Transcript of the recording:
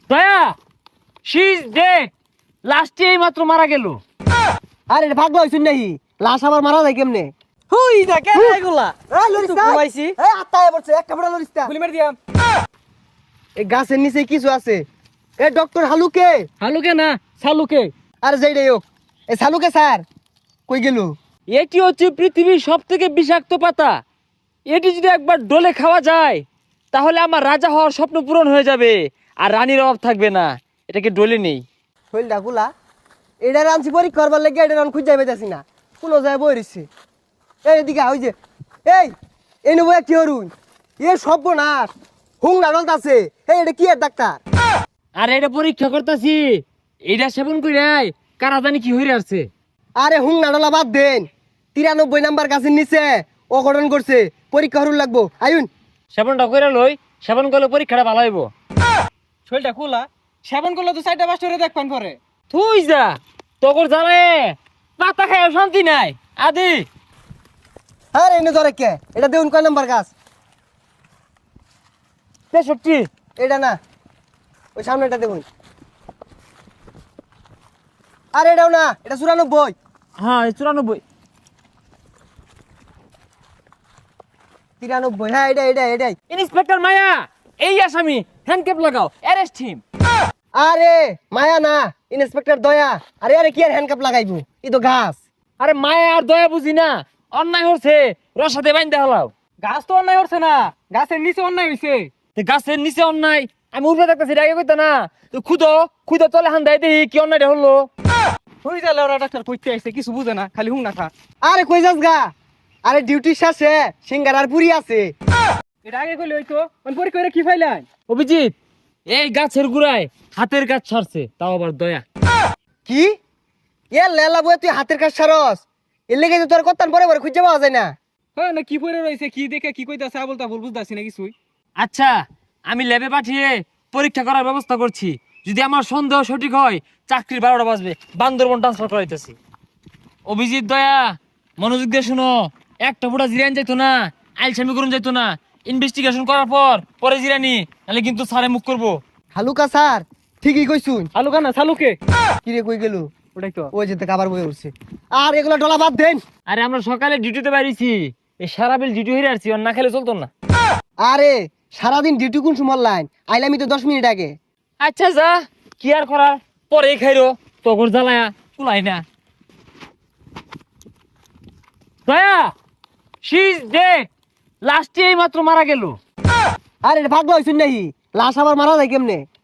দয়া, she is dead. লাস্টে এই মাত্র মারা গেল। আরে এটা ভাগ্য হইছুন নাহি, লাশ আবার মারা যায় কেমনে? হুই দেখে এগুলা এই লরিস না, ঘুমাইছি এই আত্মায় পড়ছে, একটা বড় লরিস না। গুলি মেরে দিয়াম। এই গাছের নিচে কিছু আছে। এ ডক্টর হালুকে, হালুকে না, সালুকে। আরে যেইটাই হোক, এই সালুকে স্যার কই গেল? এটি হচ্ছে পৃথিবীর সব থেকে বিষাক্ত পাতা। এটি যদি একবার ডলে খাওয়া যায় তাহলে আমার রাজা হওয়ার স্বপ্ন পূরণ হয়ে যাবে আর রানীর অভাব থাকবে না। এটাকে ডলে নেই। শৈল ডাকুলা এটা রানছি পরীক্ষা করবার লাগে, এটা রান খুঁজে পাইতাছি না, কোনো যায় বই রইছে। এই এদিকে ওই যে, এই নেবো কি হরুন, এ সর্বনাশ, হুং নাডল আছে। এই এটা কি এর ডাক্তার? আর এটা পরীক্ষা করতেছি, এটা সেবন করে কারা জানি কি হয়ে আসছে। আরে হুং নাডলা বাদ দেন, 93 নাম্বার গাছের নিচে অঘটন করছে, পরীক্ষা হরুন লাগবো, আইন। সেবনটা করে লই, সেবন করলে পরীক্ষাটা ভালো হইব। শরীরটা খোলা, সেবন করলে তো 4টা 5টা করে দেখবেন পরে। তুই যা, তোর জানে পাতা খায় শান্তি নাই। আদি আরে এনে ধরে কে, এটা দেখুন কয় নাম্বার গাছ? 63। এটা না, ওই সামনেটা দেখুন। আরে এটাও না, এটা 94। হ্যাঁ 94। 93, হ্যাঁ এটাই। ইন্সপেক্টর মায়া, এই আসামি, হ্যান্ডক্যাপ লাগাও, অ্যারেস্ট হিম। আরে মায়া না, ইন্সপেক্টর দয়া। আরে আরে কি আর হ্যান্ডকাপ লাগাইবো, ই তো গাছ। আরে মায়া আর দয়া বুঝি না, অন্যায় হচ্ছে, রসাতে বাইন্দা হলাও। গাছ তো অন্যায় হচ্ছে না, গাছের নিচে অন্যায় হইছে। গাছের নিচে অন্যায়, আমি উঠবে দেখতেছি, আগে কইতা না। তো খুদো তলে হান দেয় দেখি কি অন্যায়টা হলো। হই যালে ওরা ডাক্তার কইতে আইছে, কিছু বুঝে না, খালি হুং না খা। আরে কই যাস গা? আরে ডিউটি শেষে সিঙ্গার আর পুরি আছে। এটা আগে কইলে হইতো, পরীক্ষা করে কি ফাইলাই? অভিজিৎ, এই গাছের গুড়ায় হাতের কাজ ছাড়ছে, তাও আবার দয়া। কি এ লেলা বই, তুই হাতের কাজ সারস? এর লেগে তো তোর কত্তান পরে পরে খুঁজে পাওয়া যায় না। হ্যাঁ না, কি পরে রইছে, কি দেখে কি কইতাছে আবল তাবল বুঝতাছি না কিছুই। আচ্ছা, আমি ল্যাবে পাঠিয়ে পরীক্ষা করার ব্যবস্থা করছি। যদি আমার সন্দেহ সঠিক হয়, চাকরির 12টা বাজবে, বান্দরবন ট্রান্সফার করাইতেছি। অভিজিৎ দয়া, মনোযোগ দিয়ে শুনো। একটা ফুটা জিরান যাইতো না, আইলসামি করুন যাইতো না। ইনভেস্টিগেশন করার পরে জিরানি, নাহলে কিন্তু স্যারে মুখ করবো। হালুকা স্যার ঠিকই কইছুন। আলুকা না সালুকে। কি রে কই গেল? ওটাই তো। ওই যেতে খাবার বই উঠছে। আর এগুলা ডলা বাদ দেন। আরে আমরা সকালে ডিউটিতে বাইরেছি, এই সারা বিল ডিউটি হয়ে আসছি, ওর না খেলে চলতো না। আরে সারাদিন ডিউটি কোন সময় লাইন আইলামি তো 10 মিনিট আগে। আচ্ছা যা, কি আর করার, পরে খাইরো, তগর জ্বালায়া কুলাই না। দয়া, শি ইজ ডেড। লাস্টে এই মাত্র মারা গেল। আরে এটা ভাগ্য হইছুন নাহি, লাশ আবার মারা যায় কেমনে?